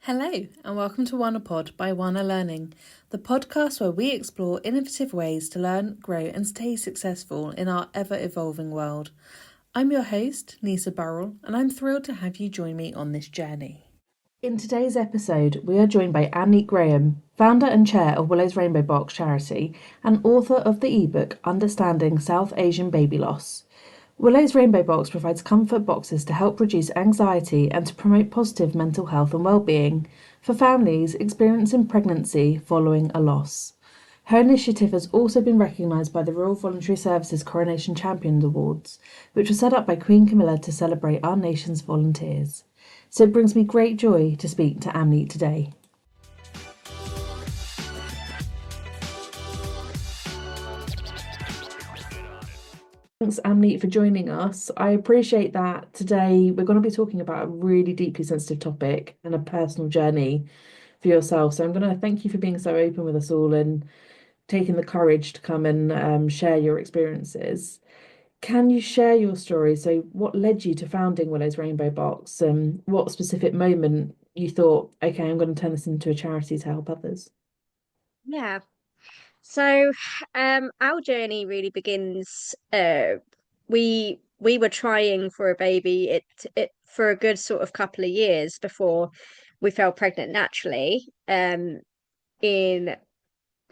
Hello, and welcome to WANA Pod by WANA Learning, the podcast where we explore innovative ways to learn, grow, and stay successful in our ever-evolving world. I'm your host, Nisa Burrell, and I'm thrilled to have you join me on this journey. In today's episode, we are joined by Amneet Graham, founder and chair of Willows Rainbow Box charity and author of the ebook Understanding South Asian Baby Loss. Willow's Rainbow Box provides comfort boxes to help reduce anxiety and to promote positive mental health and well-being for families experiencing pregnancy following a loss. Her initiative has also been recognised by the Royal Voluntary Services Coronation Champions Awards, which was set up by Queen Camilla to celebrate our nation's volunteers. So it brings me great joy to speak to Amneet today. Thanks, Amneet, for joining us. I appreciate that today we're going to be talking about a really deeply sensitive topic and a personal journey for yourself. So I'm going to thank you for being so open with us all and taking the courage to come and share your experiences. Can you share your story? So what led you to founding Willow's Rainbow Box? What specific moment you thought, okay, I'm going to turn this into a charity to help others? Yeah. So our journey really begins we were trying for a baby it for a good sort of couple of years before we fell pregnant naturally in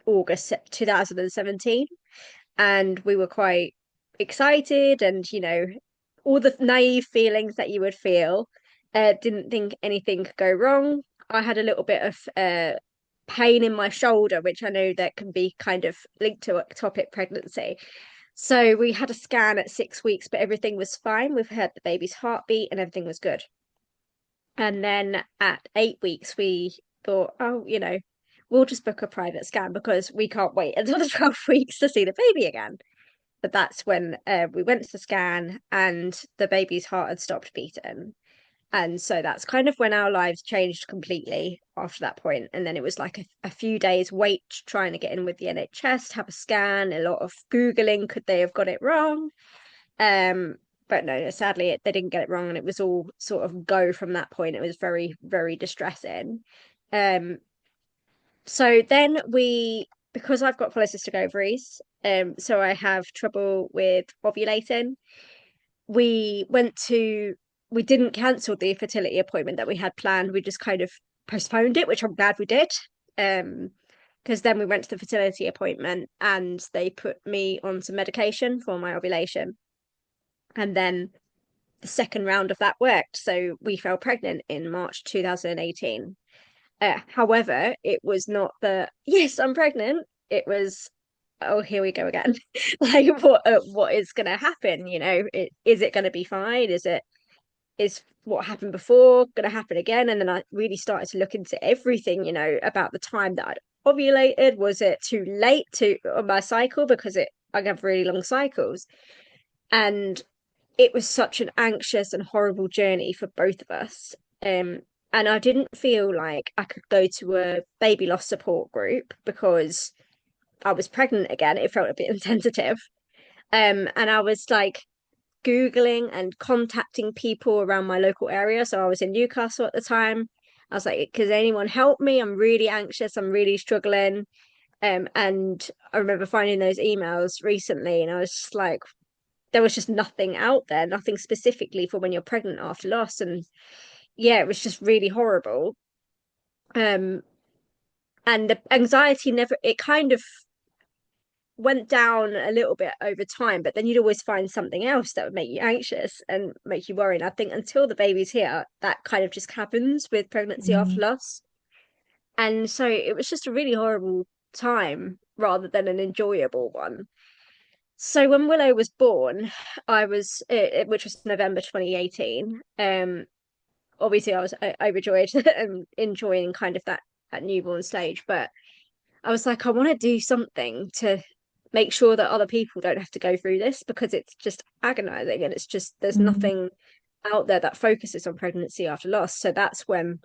August 2017, and we were quite excited, and all the naive feelings that you would feel. Didn't think anything could go wrong. I had a little bit of pain in my shoulder, which I know that can be kind of linked to ectopic pregnancy. So we had a scan at 6 weeks, but everything was fine. We've heard the baby's heartbeat and everything was good. And then at 8 weeks, we thought, oh, we'll just book a private scan because we can't wait until the 12 weeks to see the baby again. But that's when we went to the scan and the baby's heart had stopped beating. And so that's kind of when our lives changed completely after that point. And then it was like a few days wait trying to get in with the NHS, have a scan, a lot of Googling, could they have got it wrong? But no, sadly, they didn't get it wrong, and it was all sort of go from that point. It was very, very distressing. Um, so then because I've got polycystic ovaries, so I have trouble with ovulating. We went to, we didn't cancel the fertility appointment that we had planned. We just kind of postponed it, which I'm glad we did. Because then we went to the fertility appointment and they put me on some medication for my ovulation. And then the second round of that worked. So we fell pregnant in March 2018. However, it was not yes, I'm pregnant. It was, oh, here we go again. Like, what is going to happen? Is it going to be fine? Is what happened before going to happen again? And then I really started to look into everything, about the time that I'd ovulated. Was it too late on my cycle? Because I have really long cycles. And it was such an anxious and horrible journey for both of us. And I didn't feel like I could go to a baby loss support group because I was pregnant again. It felt a bit insensitive. And I was like Googling and contacting people around my local area. So I was in Newcastle at the time. I was like, "Can anyone help me? I'm really anxious. I'm really struggling." And I remember finding those emails recently, and I was just like, there was just nothing out there, nothing specifically for when you're pregnant after loss. And yeah, it was just really horrible. Um, and the anxiety never, it kind of went down a little bit over time, but then you'd always find something else that would make you anxious and make you worry. And I think until the baby's here, that kind of just happens with pregnancy after Mm. loss. And so it was just a really horrible time rather than an enjoyable one. So when Willow was born, which was November 2018. Obviously I was overjoyed and enjoying kind of that newborn stage, but I was like, I want to do something to make sure that other people don't have to go through this because it's just agonizing, and it's just there's Mm. nothing out there that focuses on pregnancy after loss. So that's when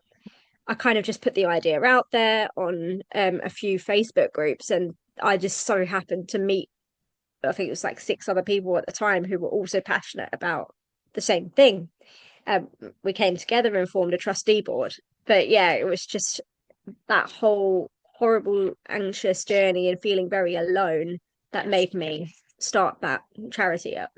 I kind of just put the idea out there on a few Facebook groups, and I just so happened to meet, I think it was like six other people at the time who were also passionate about the same thing. We came together and formed a trustee board. But yeah, it was just that whole horrible, anxious journey and feeling very alone that made me start that charity up.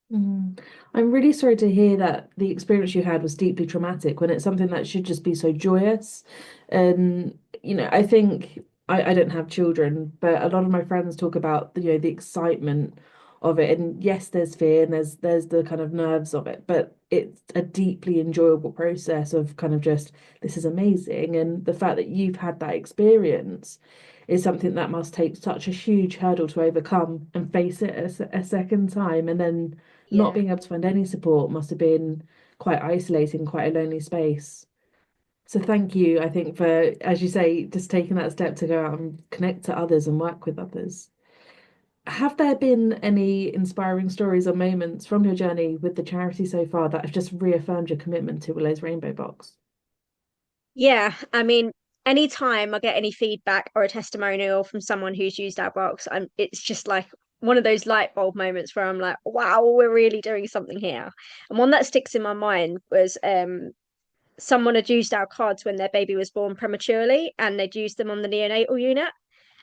Mm. I'm really sorry to hear that the experience you had was deeply traumatic when it's something that should just be so joyous. And, I think I don't have children, but a lot of my friends talk about, the excitement of it. And yes, there's fear and there's the kind of nerves of it, but it's a deeply enjoyable process of kind of just, this is amazing. And the fact that you've had that experience is something that must take such a huge hurdle to overcome and face it a second time. And then not Yeah. being able to find any support must have been quite isolating, quite a lonely space. So thank you, I think, for, as you say, just taking that step to go out and connect to others and work with others. Have there been any inspiring stories or moments from your journey with the charity so far that have just reaffirmed your commitment to Willow's Rainbow Box? Yeah, I mean, anytime I get any feedback or a testimonial from someone who's used our box, it's just like one of those light bulb moments where I'm like, wow, we're really doing something here. And one that sticks in my mind was someone had used our cards when their baby was born prematurely and they'd used them on the neonatal unit.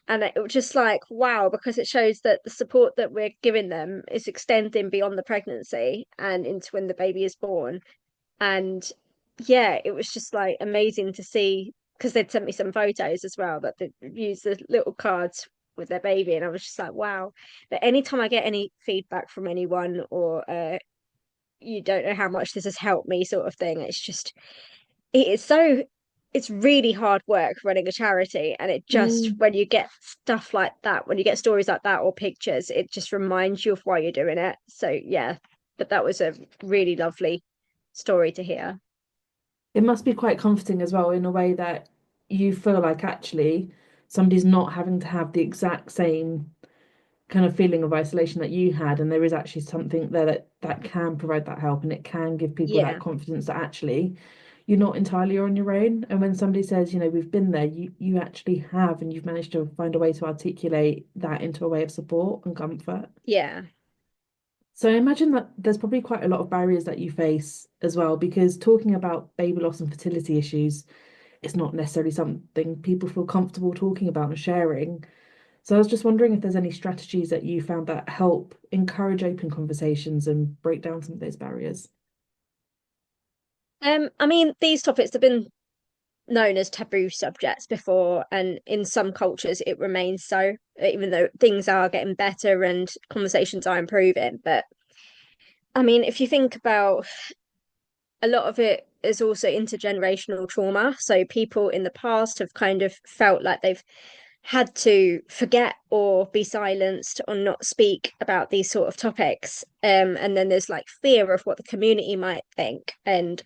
And it was just like, wow, because it shows that the support that we're giving them is extending beyond the pregnancy and into when the baby is born. And yeah, it was just like amazing to see because they'd sent me some photos as well that they'd used the little cards with their baby, and I was just like, wow. But anytime I get any feedback from anyone or you don't know how much this has helped me sort of thing, it is so it's really hard work running a charity, and it just Mm. when you get stuff like that, when you get stories like that or pictures, it just reminds you of why you're doing it. So yeah, but that was a really lovely story to hear. It must be quite comforting as well in a way that you feel like actually somebody's not having to have the exact same kind of feeling of isolation that you had, and there is actually something there that can provide that help, and it can give people that Yeah, confidence that actually you're not entirely on your own. And when somebody says, we've been there, you actually have, and you've managed to find a way to articulate that into a way of support and comfort. yeah. So I imagine that there's probably quite a lot of barriers that you face as well, because talking about baby loss and fertility issues is not necessarily something people feel comfortable talking about and sharing. So I was just wondering if there's any strategies that you found that help encourage open conversations and break down some of those barriers. I mean, these topics have been known as taboo subjects before, and in some cultures it remains so, even though things are getting better and conversations are improving. But I mean, if you think about a lot of it is also intergenerational trauma. So people in the past have kind of felt like they've had to forget or be silenced or not speak about these sort of topics. And then there's like fear of what the community might think and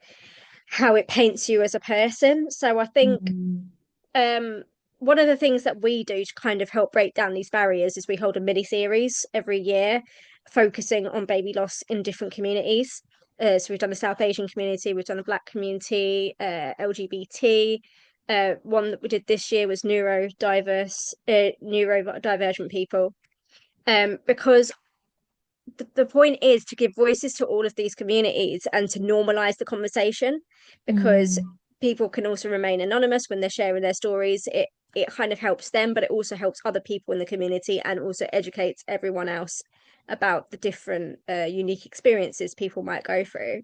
how it paints you as a person. So I think Mm. um, one of the things that we do to kind of help break down these barriers is we hold a mini series every year focusing on baby loss in different communities. So we've done the South Asian community, we've done the Black community, LGBT. One that we did this year was neurodivergent people. Because the point is to give voices to all of these communities and to normalize the conversation, because Mm. people can also remain anonymous when they're sharing their stories. It kind of helps them, but it also helps other people in the community and also educates everyone else about the different unique experiences people might go through.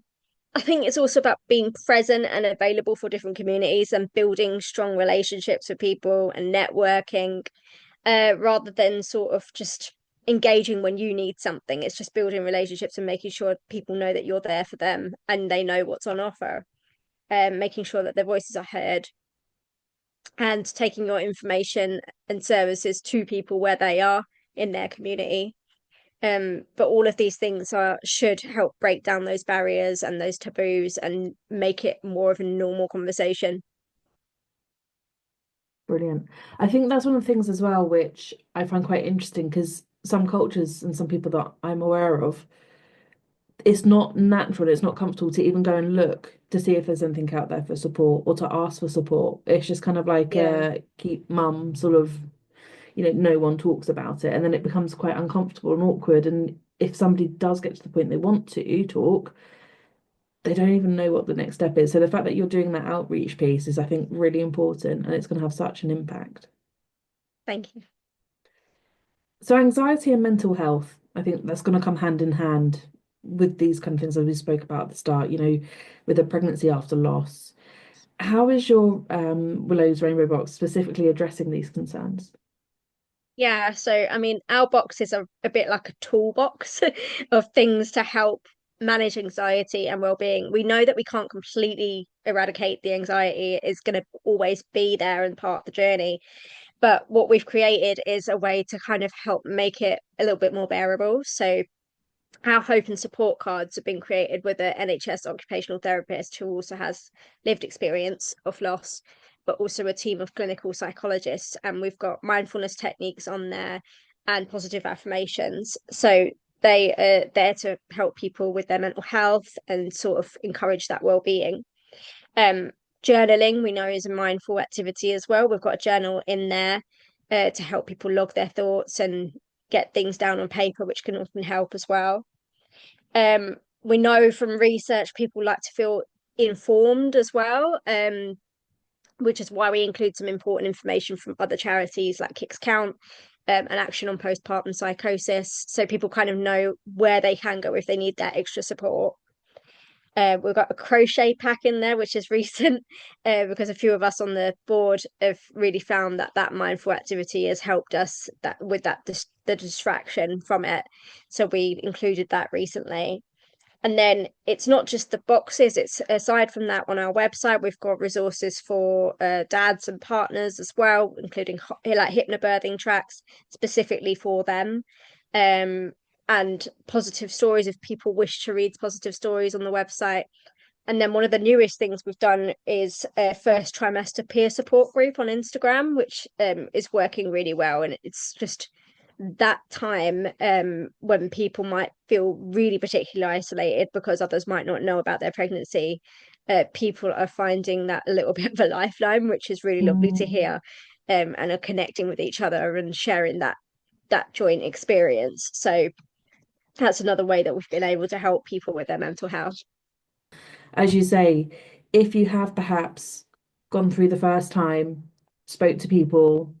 I think it's also about being present and available for different communities and building strong relationships with people and networking, rather than sort of just engaging when you need something. It's just building relationships and making sure people know that you're there for them and they know what's on offer, making sure that their voices are heard and taking your information and services to people where they are in their community. But all of these things are should help break down those barriers and those taboos and make it more of a normal conversation. Brilliant. I think that's one of the things as well, which I find quite interesting because some cultures and some people that I'm aware of, it's not natural, it's not comfortable to even go and look to see if there's anything out there for support or to ask for support. It's just kind of like Yeah. keep mum sort of, no one talks about it. And then it becomes quite uncomfortable and awkward. And if somebody does get to the point they want to talk, they don't even know what the next step is. So the fact that you're doing that outreach piece is, I think, really important, and it's going to have such an impact. Thank you. So anxiety and mental health, I think that's going to come hand in hand with these kind of things that we spoke about at the start, with a pregnancy after loss. How is your Willow's Rainbow Box specifically addressing these concerns? Yeah, so I mean, our boxes are a bit like a toolbox of things to help manage anxiety and well-being. We know that we can't completely eradicate the anxiety; it's going to always be there and part of the journey. But what we've created is a way to kind of help make it a little bit more bearable. So our hope and support cards have been created with an NHS occupational therapist who also has lived experience of loss, but also a team of clinical psychologists. And we've got mindfulness techniques on there and positive affirmations. So they are there to help people with their mental health and sort of encourage that well-being. Um, Journaling, we know, is a mindful activity as well. We've got a journal in there to help people log their thoughts and get things down on paper, which can often help as well. We know from research people like to feel informed as well, which is why we include some important information from other charities like Kicks Count and Action on Postpartum Psychosis, so people kind of know where they can go if they need that extra support. We've got a crochet pack in there, which is recent because a few of us on the board have really found that that mindful activity has helped us that with the distraction from it. So we included that recently. And then it's not just the boxes, it's aside from that on our website, we've got resources for dads and partners as well, including like hypnobirthing tracks specifically for them. Um, and positive stories if people wish to read positive stories on the website. And then one of the newest things we've done is a first trimester peer support group on Instagram, which is working really well. And it's just that time when people might feel really particularly isolated because others might not know about their pregnancy. People are finding that a little bit of a lifeline, which is really lovely to Mm. hear, and are connecting with each other and sharing that joint experience. So that's another way that we've been able to help people with their mental health. As you say, if you have perhaps gone through the first time, spoke to people,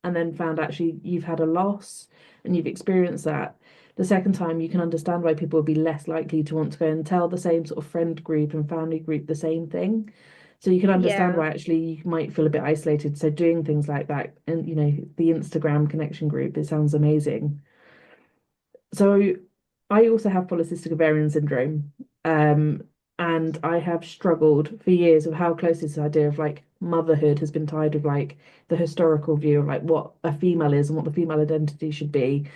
and then found actually you've had a loss and you've experienced that, the second time you can understand why people would be less likely to want to go and tell the same sort of friend group and family group the same thing. So you can understand Yeah. why actually you might feel a bit isolated. So doing things like that and the Instagram connection group, it sounds amazing. So I also have polycystic ovarian syndrome. Um, and I have struggled for years with how close this idea of like motherhood has been tied with like the historical view of like what a female is and what the female identity should be.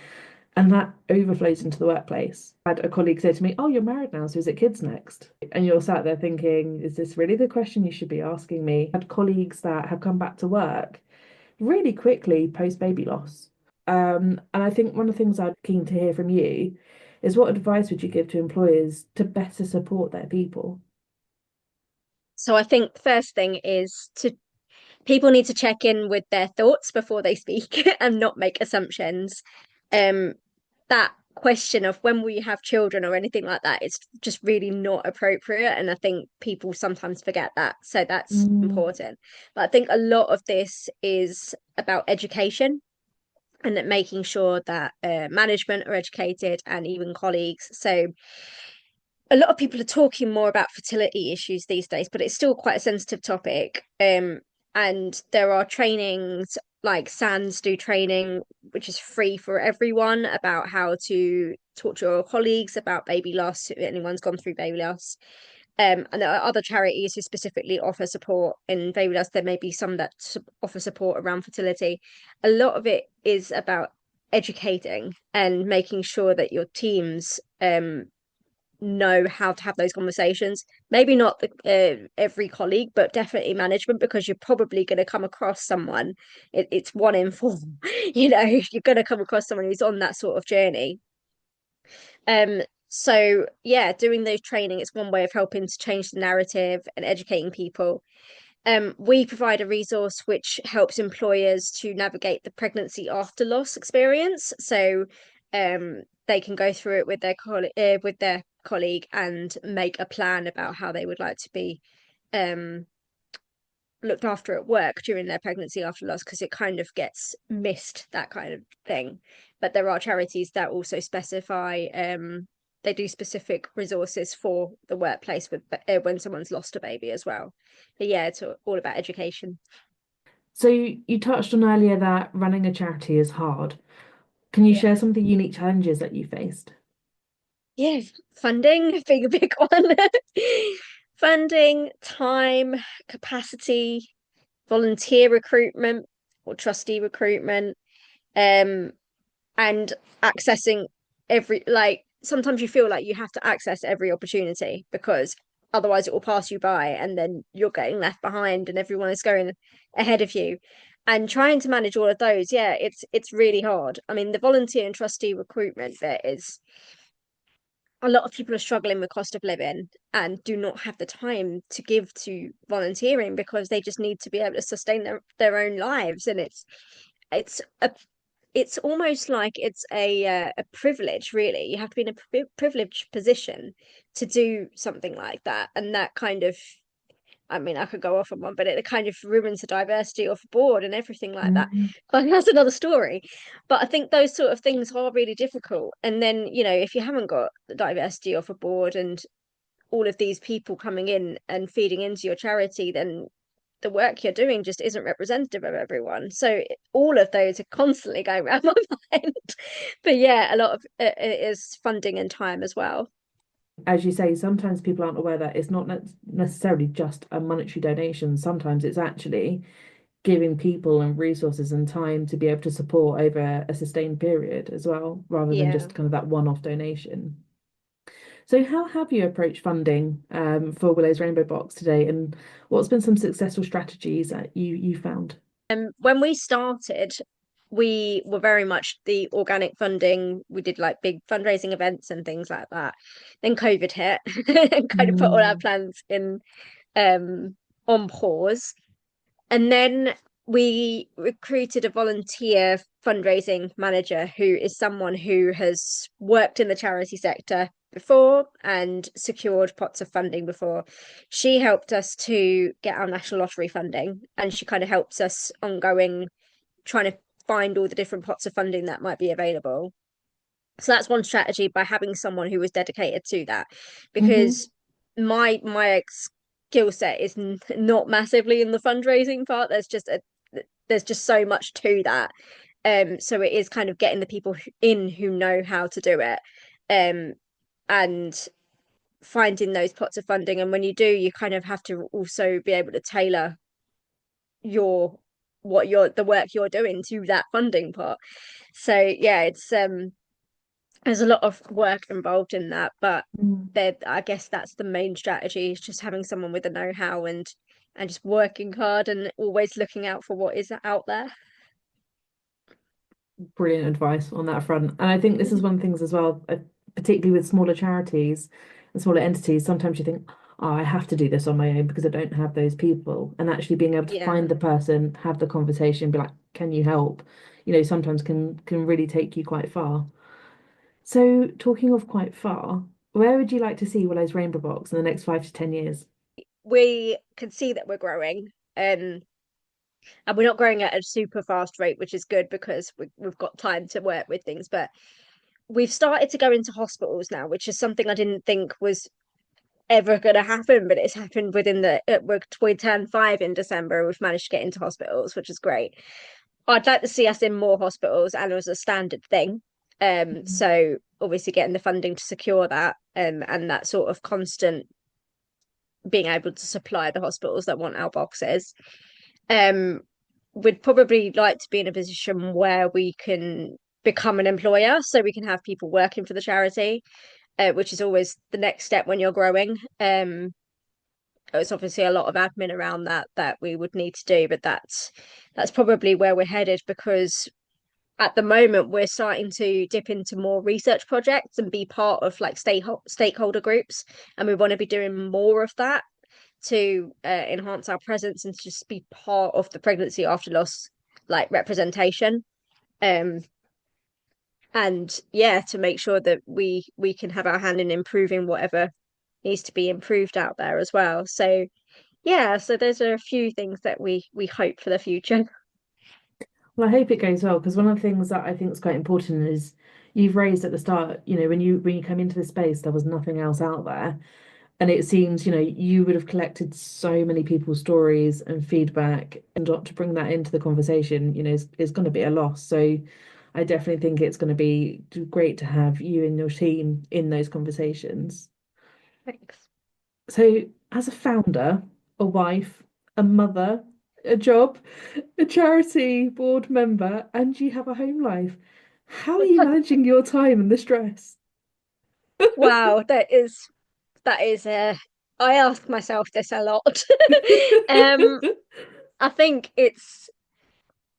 And that overflows into the workplace. I had a colleague say to me, "Oh, you're married now, so is it kids next?" And you're sat there thinking, is this really the question you should be asking me? I had colleagues that have come back to work really quickly post baby loss. And I think one of the things I'd be keen to hear from you is what advice would you give to employers to better support their people? So I think the first thing is to people need to check in with their thoughts before they speak and not make assumptions. Um, that question of when will you have children or anything like that is just really not appropriate. And I think people sometimes forget that. So that's Mm, important. But I think a lot of this is about education and that making sure that management are educated and even colleagues. So a lot of people are talking more about fertility issues these days, but it's still quite a sensitive topic. And there are trainings like SANS do training, which is free for everyone about how to talk to your colleagues about baby loss, if anyone's gone through baby loss. And there are other charities who specifically offer support in baby loss. There may be some that offer support around fertility. A lot of it is about educating and making sure that your teams know how to have those conversations. Maybe not every colleague, but definitely management, because you're probably going to come across someone. It's one in four. You're going to come across someone who's on that sort of journey. So yeah, doing those training is one way of helping to change the narrative and educating people. We provide a resource which helps employers to navigate the pregnancy after loss experience. So they can go through it with their colleague and make a plan about how they would like to be um looked after at work during their pregnancy after loss, because it kind of gets missed, that kind of thing. But there are charities that also specify they do specific resources for the workplace with when someone's lost a baby as well. But yeah, it's all about education. So you touched on earlier that running a charity is hard. Can you Yeah. share some of the unique challenges that you faced? Yeah, funding, being a big one. Funding, time, capacity, volunteer recruitment or trustee recruitment, um, and accessing every, like, sometimes you feel like you have to access every opportunity because otherwise it will pass you by and then you're getting left behind and everyone is going ahead of you. And trying to manage all of those, yeah, it's really hard. I mean, the volunteer and trustee recruitment bit is, a lot of people are struggling with cost of living and do not have the time to give to volunteering because they just need to be able to sustain their own lives. And it's a it's almost like it's a privilege, really. You have to be in a privileged position to do something like that. And that kind of, I mean, I could go off on one, but it kind of ruins the diversity of the board and everything like that. Mm. But that's another story. But I think those sort of things are really difficult. And then, if you haven't got the diversity of a board and all of these people coming in and feeding into your charity, then the work you're doing just isn't representative of everyone. So all of those are constantly going around my mind. But yeah, a lot of it is funding and time as well. As you say, sometimes people aren't aware that it's not necessarily just a monetary donation. Sometimes it's actually giving people and resources and time to be able to support over a sustained period as well, rather than Yeah. just kind of that one-off donation. So how have you approached funding for Willow's Rainbow Box today, and what's been some successful strategies that you found? When we started, we were very much the organic funding. We did like big fundraising events and things like that. Then COVID hit and kind of put all our Mm. plans in on pause. And then we recruited a volunteer fundraising manager who is someone who has worked in the charity sector before and secured pots of funding before. She helped us to get our national lottery funding, and she kind of helps us ongoing trying to find all the different pots of funding that might be available. So that's one strategy, by having someone who was dedicated to that, Hmm. because my skill set is not massively in the fundraising part. There's just so much to that. So it is kind of getting the people in who know how to do it, and finding those pots of funding. And when you do, you kind of have to also be able to tailor your the work you're doing to that funding pot. So yeah, it's there's a lot of work involved in that, but there, I guess that's the main strategy, is just having someone with the know-how and just working hard and always looking out for what is out there. Brilliant advice on that front. And I think this is one of the things as well, particularly with smaller charities and smaller entities, sometimes you think, oh, I have to do this on my own because I don't have those people. And actually being able to Yeah. find the person, have the conversation, be like, can you help? Sometimes can really take you quite far. So talking of quite far, where would you like to see Willow's Rainbow Box in the next 5 to 10 years? We can see that we're growing. And we're not growing at a super fast rate, which is good because we've got time to work with things. But we've started to go into hospitals now, which is something I didn't think was ever going to happen, but it's happened within we turned 5 in December. We've managed to get into hospitals, which is great. I'd like to see us in more hospitals and as a standard thing. So obviously getting the funding to secure that, and that sort of constant being able to supply the hospitals that want our boxes. Um, we'd probably like to be in a position where we can become an employer, so we can have people working for the charity, which is always the next step when you're growing. It's obviously a lot of admin around that we would need to do, but that's probably where we're headed, because at the moment we're starting to dip into more research projects and be part of like stakeholder groups, and we want to be doing more of that to enhance our presence and to just be part of the pregnancy after loss like representation. um and yeah, to make sure that we can have our hand in improving whatever needs to be improved out there as well. So yeah, so those are a few things that we hope for the future. Well, I hope it goes well, because one of the things that I think is quite important is you've raised at the start, when you come into the space, there was nothing else out there. And it seems, you would have collected so many people's stories and feedback, and not to bring that into the conversation, is going to be a loss. So I definitely think it's going to be great to have you and your team in those conversations. Thanks. So, as a founder, a wife, a mother, a job, a charity board member, and you have a home life, how are you managing your time and the stress? Wow, that is I ask myself this a lot. um I think it's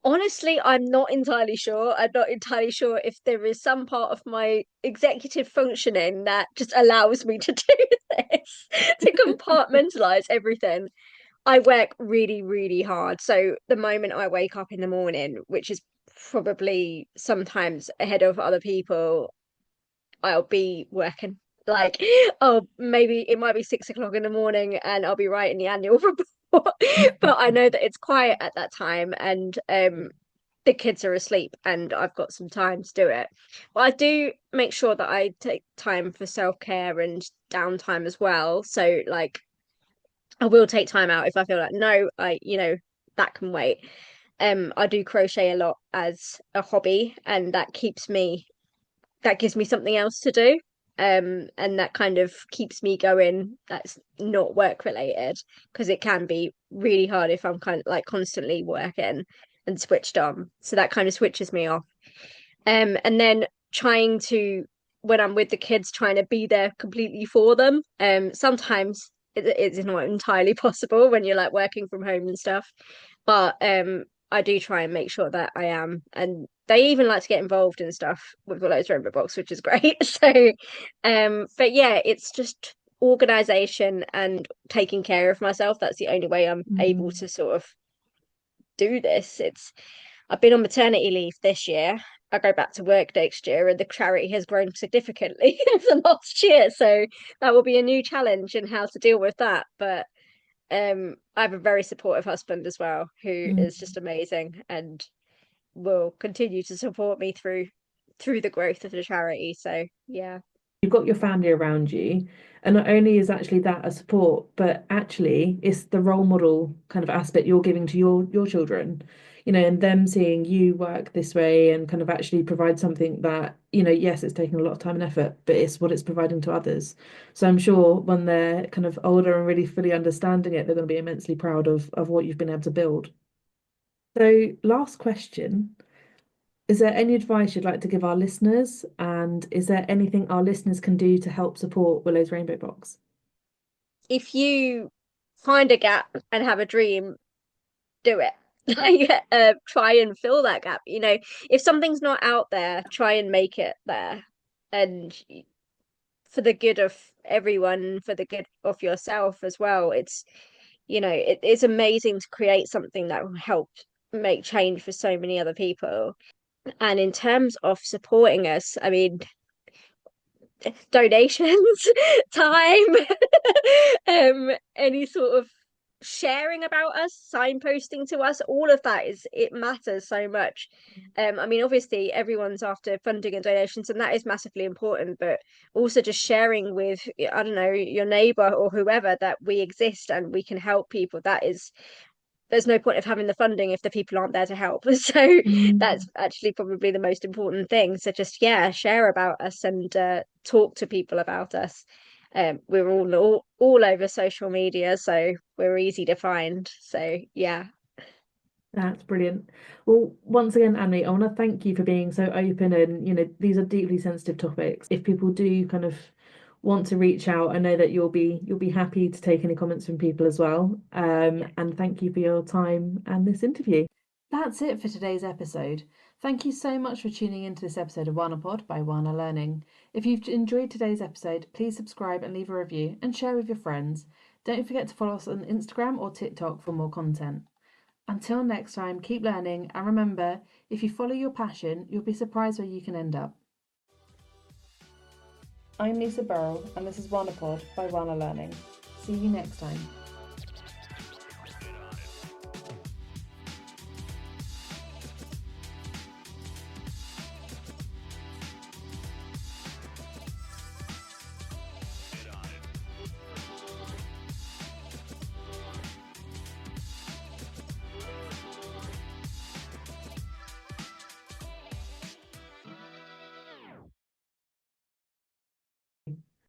honestly, I'm not entirely sure. I'm not entirely sure if there is some part of my executive functioning that just allows me to do this, to compartmentalize everything. I work really, really hard. So the moment I wake up in the morning, which is probably sometimes ahead of other people, I'll be working. Like, oh, maybe it might be 6 o'clock in the morning and I'll be writing the annual report. But I know that it's quiet at that time, and the kids are asleep and I've got some time to do it. But I do make sure that I take time for self-care and downtime as well. So like I will take time out if I feel like no, that can wait. I do crochet a lot as a hobby, and that gives me something else to do. And that kind of keeps me going. That's not work related, because it can be really hard if I'm kind of like constantly working and switched on. So that kind of switches me off. And then trying to, when I'm with the kids, trying to be there completely for them. Sometimes it's not entirely possible when you're like working from home and stuff, but I do try and make sure that I am. And they even like to get involved in stuff with Willow's Rainbow Box, which is great. So, but yeah, it's just organization and taking care of myself. That's the only way I'm able Mm. to sort of do this. I've been on maternity leave this year. I go back to work next year, and the charity has grown significantly over last year. So that will be a new challenge in how to deal with that. But I have a very supportive husband as well, who Mm. is just amazing and will continue to support me through the growth of the charity. So yeah. You've got your family around you, and not only is actually that a support, but actually it's the role model kind of aspect you're giving to your children, and them seeing you work this way and kind of actually provide something that, yes, it's taking a lot of time and effort, but it's what it's providing to others. So I'm sure when they're kind of older and really fully understanding it, they're going to be immensely proud of what you've been able to build. So last question. Is there any advice you'd like to give our listeners? And is there anything our listeners can do to help support Willow's Rainbow Box? If you find a gap and have a dream, do it. Like, try and fill that gap. If something's not out there, try and make it there. And for the good of everyone, for the good of yourself as well. It's amazing to create something that will help make change for so many other people. And in terms of supporting us, I mean, donations, time, any sort of sharing about us, signposting to us, all of that it matters so much. I mean, obviously everyone's after funding and donations, and that is massively important, but also just sharing with, I don't know, your neighbor or whoever that we exist and we can help people. There's no point of having the funding if the people aren't there to help. So Mm. that's actually probably the most important thing. So just, yeah, share about us and talk to people about us. We're all over social media, so we're easy to find. So yeah. That's brilliant. Well, once again, Annie, I want to thank you for being so open, and these are deeply sensitive topics. If people do kind of want to reach out, I know that you'll be happy to take any comments from people as well. And thank you for your time and this interview. That's it for today's episode. Thank you so much for tuning into this episode of WANAPod by WANA Learning. If you've enjoyed today's episode, please subscribe and leave a review and share with your friends. Don't forget to follow us on Instagram or TikTok for more content. Until next time, keep learning, and remember, if you follow your passion, you'll be surprised where you can end up. I'm Lisa Burrell, and this is WANA Pod by WANA Learning. See you next time.